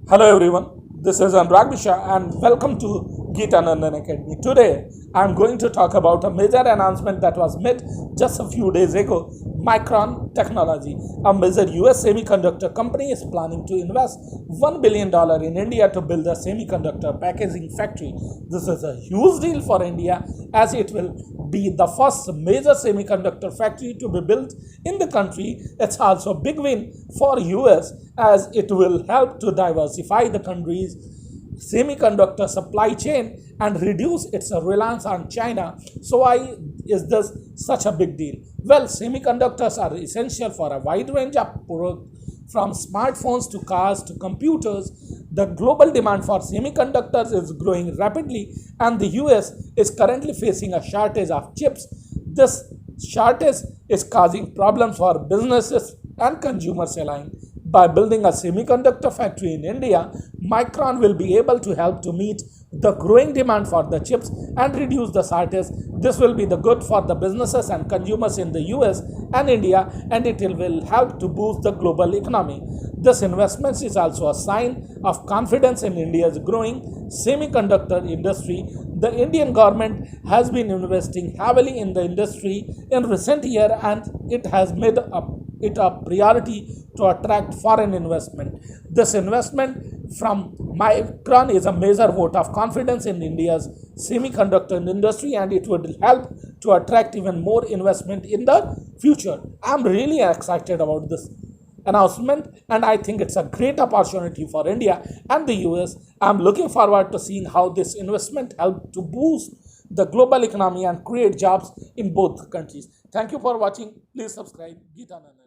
Hello everyone, this is Anurag Mishra and welcome to Geetanandan Academy. Today I am going to talk about a major announcement that was made just a few days ago. Micron Technology, a major US semiconductor company, is planning to invest $1 billion in India to build a semiconductor packaging factory. This is a huge deal for India as it will be the first major semiconductor factory to be built in the country. It's also a big win for US as it will help to diversify the country's semiconductor supply chain and reduce its reliance on China. So why is this such a big deal? Well, semiconductors are essential for a wide range of products from smartphones to cars to computers. The global demand for semiconductors is growing rapidly and the US is currently facing a shortage of chips. This shortage is causing problems for businesses and consumers alike. By building a semiconductor factory in India, Micron will be able to help to meet the growing demand for the chips and reduce the shortage. This will be the good for the businesses and consumers in the US and India, and it will help to boost the global economy. This investment is also a sign of confidence in India's growing semiconductor industry. The Indian government has been investing heavily in the industry in recent years, and it has made it a priority to attract foreign investment. This investment from Micron is a major vote of confidence in India's semiconductor industry, and it would help to attract even more investment in the future. I'm really excited about this announcement, and I think it's a great opportunity for India and the US. I'm looking forward to seeing how this investment helps to boost the global economy and create jobs in both countries. Thank you for watching. Please subscribe. Geetanandan.